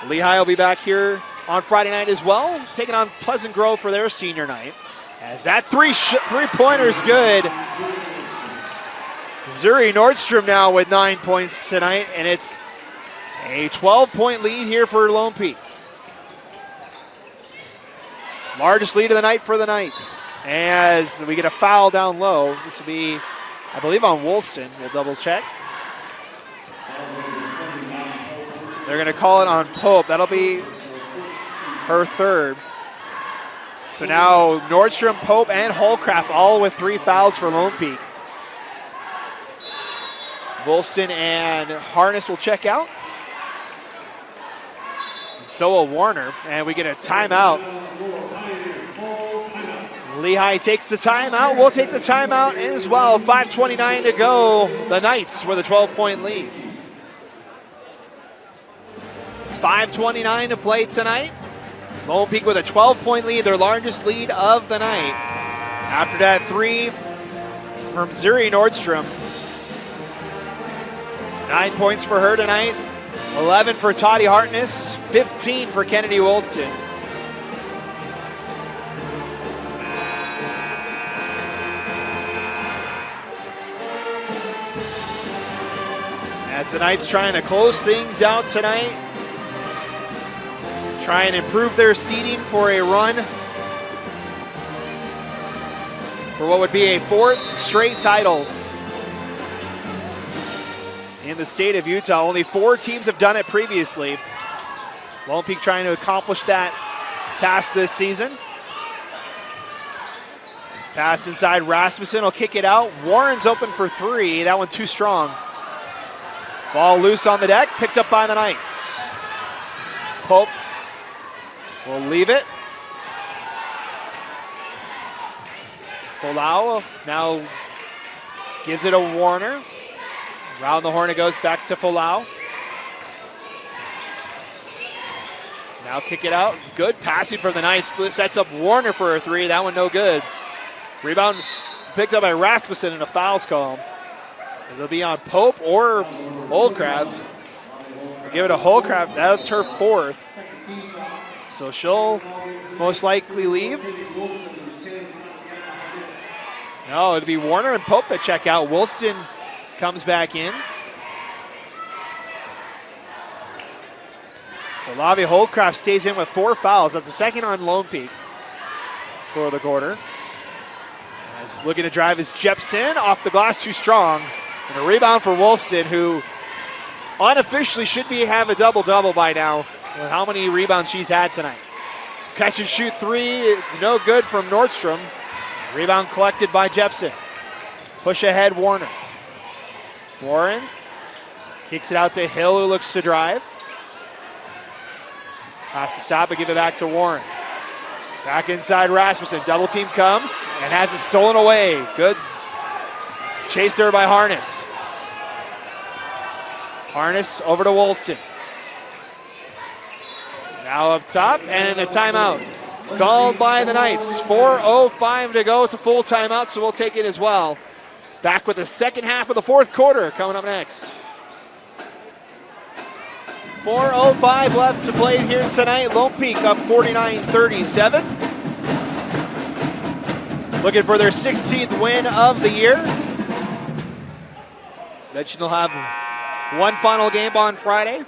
[SPEAKER 1] Lehigh will be back here on Friday night as well, taking on Pleasant Grove for their senior night. As that three-pointer's good. Zuri Nordstrom now with 9 points tonight, and it's a 12-point lead here for Lone Peak. Largest lead of the night for the Knights. As we get a foul down low, this will be, I believe, on Woolston. We'll double check. They're going to call it on Pope. That'll be her third. So now Nordstrom, Pope, and Holcraft all with 3 fouls for Lone Peak. Woolston and Harness will check out. And so will Warner. And we get a timeout. Lehigh takes the timeout. We'll take the timeout as well. 5:29 to go. The Knights with a 12-point lead. 5:29 to play tonight. Lone Peak with a 12-point lead, their largest lead of the night. After that, 3 from Zuri Nordstrom. 9 points for her tonight. 11 for Toddy Hartness. 15 for Kennedy Woolston. As the Knights trying to close things out tonight. Try and improve their seeding for a run for what would be a 4th straight title in the state of Utah. Only 4 teams have done it previously. Lone Peak trying to accomplish that task this season. Pass inside, Rasmussen will kick it out. Warren's open for 3. That one too strong. Ball loose on the deck, picked up by the Knights. Pope will leave it. Folau now gives it to Warner. Around the horn it goes back to Folau. Now kick it out. Good passing from the Knights. Sets up Warner for a 3. That one no good. Rebound picked up by Rasmussen and a foul's call. It'll be on Pope or Holcraft. We'll give it to Holcraft. That's her fourth. So she'll most likely leave. No, it'll be Warner and Pope that check out. Wilson comes back in. So Lavi Holcraft stays in with 4 fouls. That's the second on Lone Peak for the quarter. As looking to drive is Jepson. Off the glass, too strong. And a rebound for Woolston, who unofficially should have a double-double by now with how many rebounds she's had tonight. Catch and shoot three is no good from Nordstrom. Rebound collected by Jepson. Push ahead, Warner. Warren kicks it out to Hill, who looks to drive. Has to stop and give it back to Warren. Back inside Rasmussen. Double team comes and has it stolen away. Good chase there by Harness. Harness over to Woolston. Now up top and a timeout called by the Knights. 4:05 to go. It's a full timeout, so we'll take it as well. Back with the second half of the fourth quarter coming up next. 4:05 left to play here tonight. Lone Peak up 49-37. Looking for their 16th win of the year. Mentioned they'll have one final game on Friday.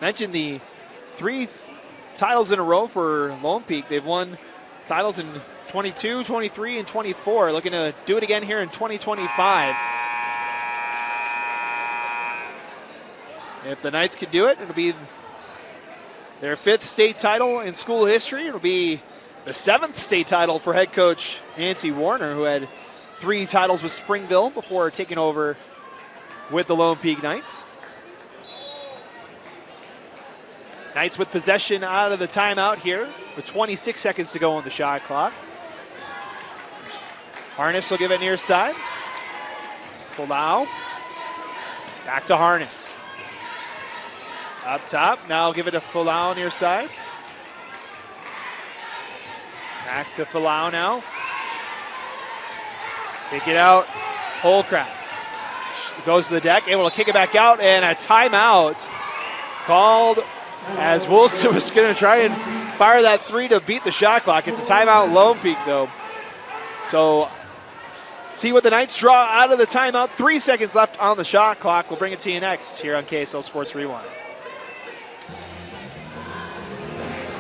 [SPEAKER 1] Mentioned the 3 titles in a row for Lone Peak. They've won titles in 22, 23, and 24. Looking to do it again here in 2025. If the Knights can do it, it'll be their 5th state title in school history. It'll be the 7th state title for head coach Nancy Warner, who had 3 titles with Springville before taking over with the Lone Peak Knights. Knights with possession out of the timeout here with 26 seconds to go on the shot clock. Harness will give it near side. Folau. Back to Harness. Up top, now give it to Folau near side. Back to Folau now. Kick it out, Holcraft. Goes to the deck, able to kick it back out, and a timeout called as Wilson was going to try and fire that 3 to beat the shot clock. It's a timeout, Lone Peak though. So see what the Knights draw out of the timeout. 3 seconds left on the shot clock. We'll bring it to you next here on KSL Sports Rewind.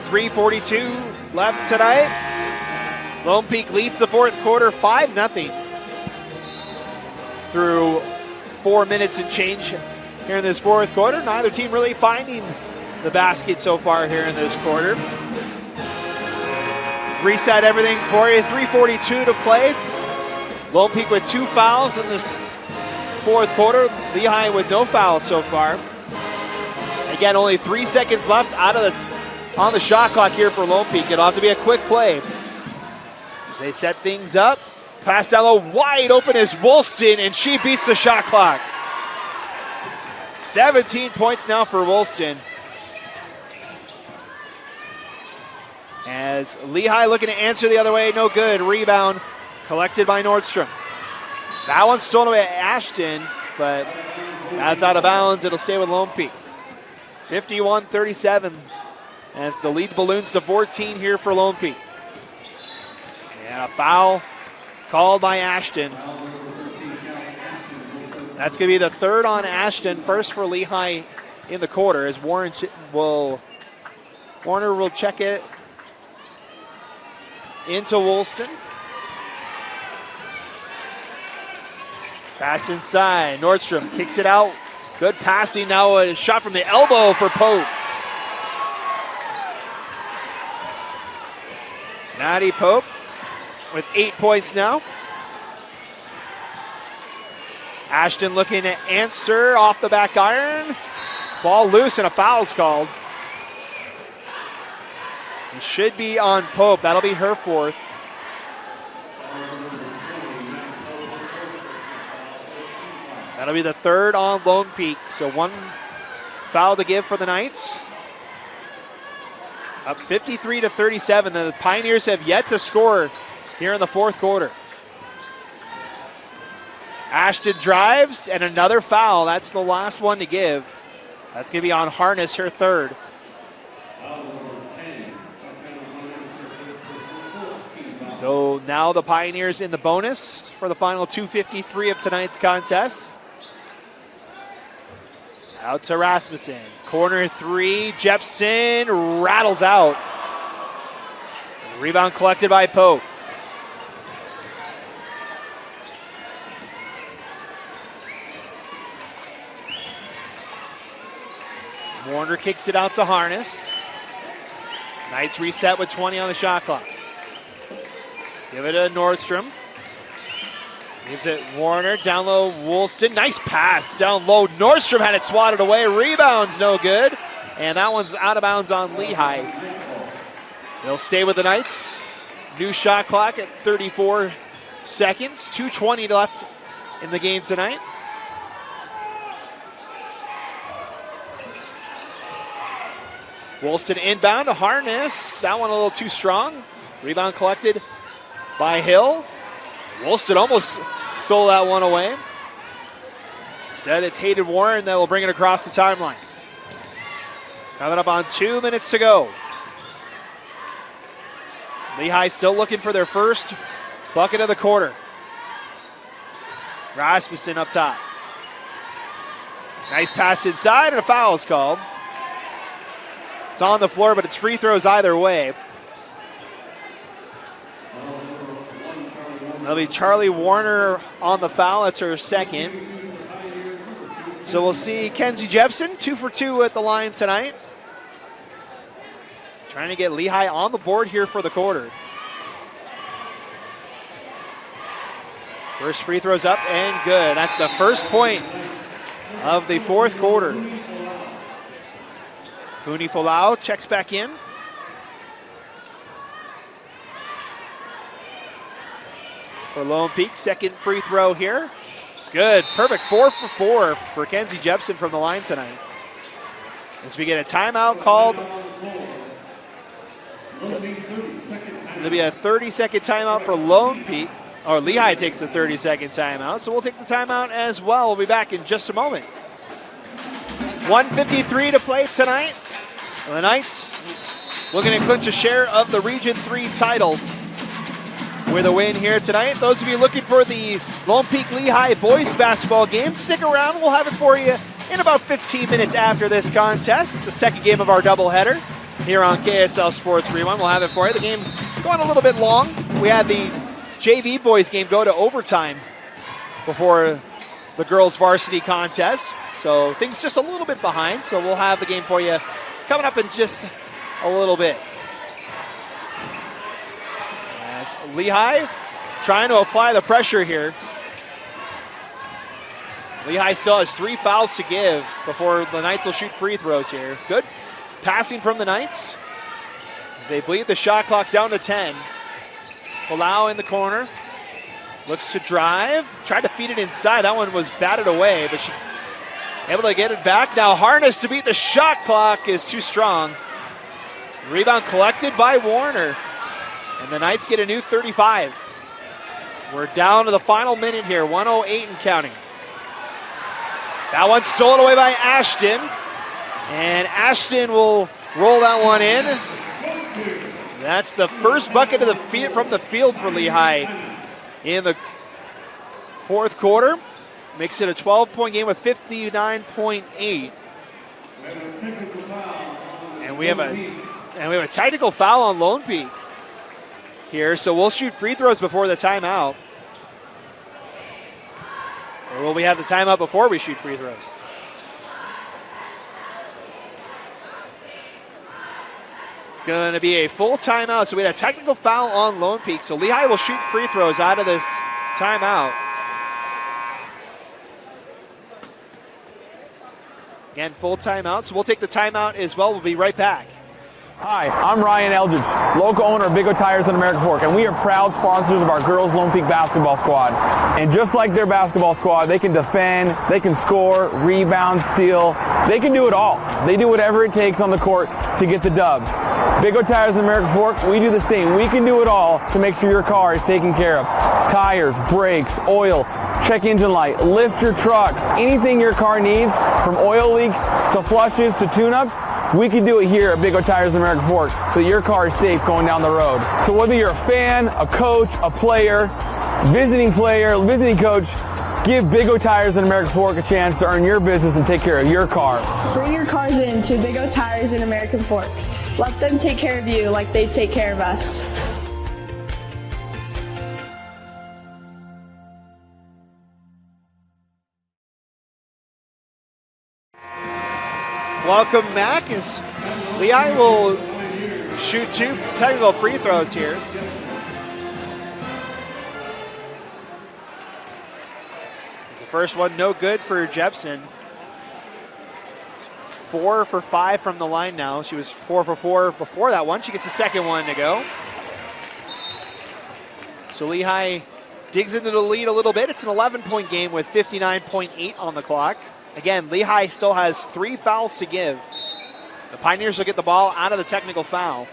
[SPEAKER 1] 3:42 left tonight. Lone Peak leads the fourth quarter 5-0 through 4 minutes and change here in this fourth quarter. Neither team really finding the basket so far here in this quarter. Reset everything for you. 3:42 to play. Lone Peak with 2 fouls in this fourth quarter. Lehigh with no fouls so far. Again, only 3 seconds left on the shot clock here for Lone Peak. It'll have to be a quick play as they set things up. Pass down low, wide open is Woolston, and she beats the shot clock. 17 points now for Woolston. As Lehigh looking to answer the other way, no good. Rebound collected by Nordstrom. That one's stolen away at Ashton, but that's out of bounds. It'll stay with Lone Peak. 51-37. As the lead balloons to 14 here for Lone Peak. And a foul called by Ashton. That's going to be the 3rd on Ashton. First for Lehigh in the quarter as Warner will check it into Woolston. Pass inside. Nordstrom kicks it out. Good passing. Now a shot from the elbow for Pope. Maddie Pope with 8 points now. Ashton looking to answer off the back iron. Ball loose and a foul's called. It should be on Pope. That'll be her 4th. That'll be the 3rd on Lone Peak. So 1 foul to give for the Knights. Up 53-37. The Pioneers have yet to score here in the fourth quarter. Ashton drives, and another foul. That's the last one to give. That's going to be on Harness, her third. So now the Pioneers in the bonus for the final 2:53 of tonight's contest. Out to Rasmussen. Corner three, Jepson rattles out. Rebound collected by Pope. Warner kicks it out to Harness. Knights reset with 20 on the shot clock. Give it to Nordstrom. Gives it Warner, down low, Woolston. Nice pass down low. Nordstrom had it swatted away. Rebound's no good. And that one's out of bounds on Lehi. They'll stay with the Knights. New shot clock at 34 seconds. 2:20 left in the game tonight. Woolston inbound to Harness. That one a little too strong. Rebound collected by Hill. Woolston almost stole that one away. Instead, it's Hayden Warren that will bring it across the timeline. Coming up on 2 minutes to go. Lehi still looking for their first bucket of the quarter. Rasmussen up top. Nice pass inside, and a foul is called. It's on the floor, but it's free throws either way. That'll be Charlie Warner on the foul. That's her second. So we'll see Kenzie Jepson, 2 for 2 at the line tonight. Trying to get Lehi on the board here for the quarter. First free throw's up and good. That's the first point of the fourth quarter. Huni Folau checks back in. For Lone Peak, second free throw here. It's good. Perfect 4 for 4 for Kenzie Jepson from the line tonight. As we get a timeout called. It'll be a 30-second timeout for Lone Peak. Or Lehi takes the 30-second timeout. So we'll take the timeout as well. We'll be back in just a moment. 1:53 to play tonight. The Knights looking to clinch a share of the Region 3 title with a win here tonight. Those of you looking for the Lone Peak Lehi boys basketball game, stick around. We'll have it for you in about 15 minutes after this contest. The second game of our doubleheader here on KSL Sports Rewind. We'll have it for you. The game going a little bit long. We had the JV boys game go to overtime before the girls varsity contest. So things just a little bit behind. So we'll have the game for you coming up in just a little bit. As Lehi trying to apply the pressure here. Lehi still has 3 fouls to give before the Knights will shoot free throws here. Good passing from the Knights as they bleed the shot clock down to 10. Folau in the corner. Looks to drive. Tried to feed it inside. That one was batted away, but she able to get it back. Now Harness to beat the shot clock is too strong. Rebound collected by Warner. And the Knights get a new 35. We're down to the final minute here, 1:08 and counting. That one stolen away by Ashton. And Ashton will roll that one in. That's the first bucket of the from the field for Lehi in the fourth quarter. Makes it a 12-point game with 59.8. And we have a technical foul on Lone Peak here, so we'll shoot free throws before the timeout. Or will we have the timeout before we shoot free throws? It's going to be a full timeout, so we had a technical foul on Lone Peak. So Lehi will shoot free throws out of this timeout. Again, full timeout, so we'll take the timeout as well. We'll be right back.
[SPEAKER 2] Hi, I'm Ryan Eldridge, local owner of Big O Tires in American Fork, and we are proud sponsors of our girls Lone Peak basketball squad. And just like their basketball squad, they can defend, they can score, rebound, steal. They can do it all. They do whatever it takes on the court to get the dub. Big O Tires in American Fork, we do the same. We can do it all to make sure your car is taken care of. tires, brakes, oil, check engine light, lift your trucks, anything your car needs, from oil leaks to flushes to tune-ups, we can do it here at Big O Tires in American Fork so your car is safe going down the road. So whether you're a fan, a coach, a player, visiting coach, give Big O Tires in American Fork a chance to earn your business and take care of your car.
[SPEAKER 3] Bring your cars in to Big O Tires in American Fork. Let them take care of you like they take care of us.
[SPEAKER 1] Welcome back as Lehi will shoot 2 technical free throws here. The first one no good for Jepson. 4 for 5 from the line now. She was 4 for 4 before that one. She gets the second one to go. So Lehi digs into the lead a little bit. It's an 11-point game with 59.8 on the clock. Again, Lehi still has 3 fouls to give. The Pioneers will get the ball out of the technical foul.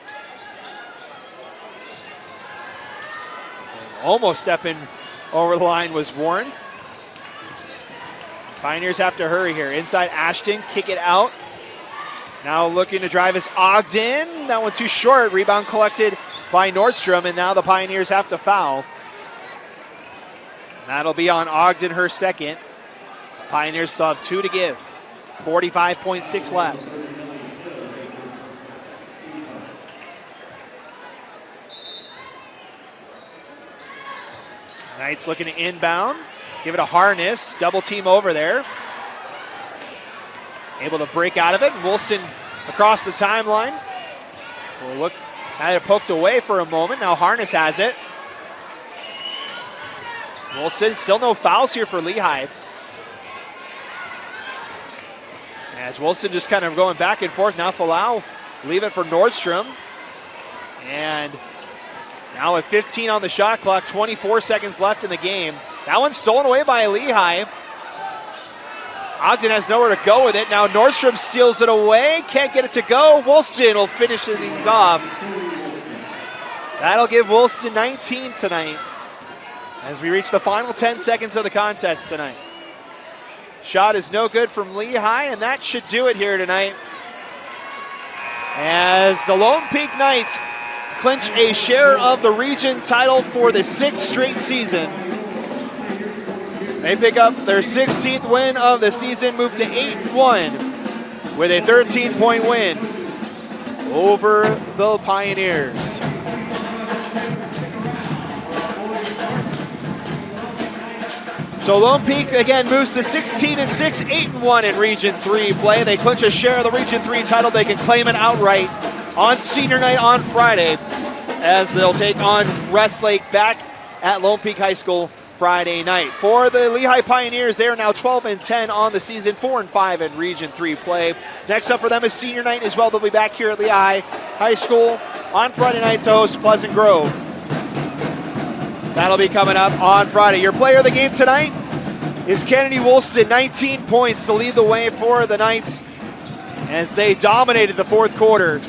[SPEAKER 1] Almost stepping over the line was Warren. Pioneers have to hurry here. Inside Ashton, kick it out. Now looking to drive is Ogden. That one too short. Rebound collected by Nordstrom, and now the Pioneers have to foul. That'll be on Ogden, her second. Pioneers still have 2 to give. 45.6 left. Knights looking to inbound. Give it a Harness. Double team over there. Able to break out of it. And Wilson across the timeline. We'll look, had it poked away for a moment. Now Harness has it. Wilson, still no fouls here for Lehi. As Wilson just kind of going back and forth. Now Falau leave it for Nordstrom. And now with 15 on the shot clock, 24 seconds left in the game. That one's stolen away by Lehi. Ogden has nowhere to go with it. Now Nordstrom steals it away. Can't get it to go. Wilson will finish things off. That'll give Wilson 19 tonight as we reach the final 10 seconds of the contest tonight. Shot is no good from Lehi, and that should do it here tonight. As the Lone Peak Knights clinch a share of the region title for the 6th straight season. They pick up their 16th win of the season, move to 8-1 with a 13-point win over the Pioneers. So Lone Peak again moves to 16-6, 8-1 in Region 3 play. They clinch a share of the Region 3 title. They can claim it outright on senior night on Friday as they'll take on Westlake back at Lone Peak High School Friday night. For the Lehi Pioneers, they are now 12-10 on the season, 4-5 in Region 3 play. Next up for them is senior night as well. They'll be back here at Lehi High School on Friday night to host Pleasant Grove. That'll be coming up on Friday. Your player of the game tonight is Kennedy Woolston, 19 points to lead the way for the Knights as they dominated the fourth quarter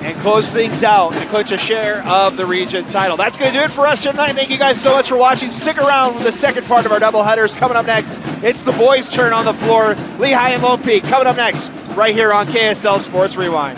[SPEAKER 1] and close things out and clinch a share of the region title. That's going to do it for us tonight. Thank you guys so much for watching. Stick around with the second part of our doubleheaders. Coming up next, it's the boys' turn on the floor. Lehi and Lone Peak coming up next right here on KSL Sports Rewind.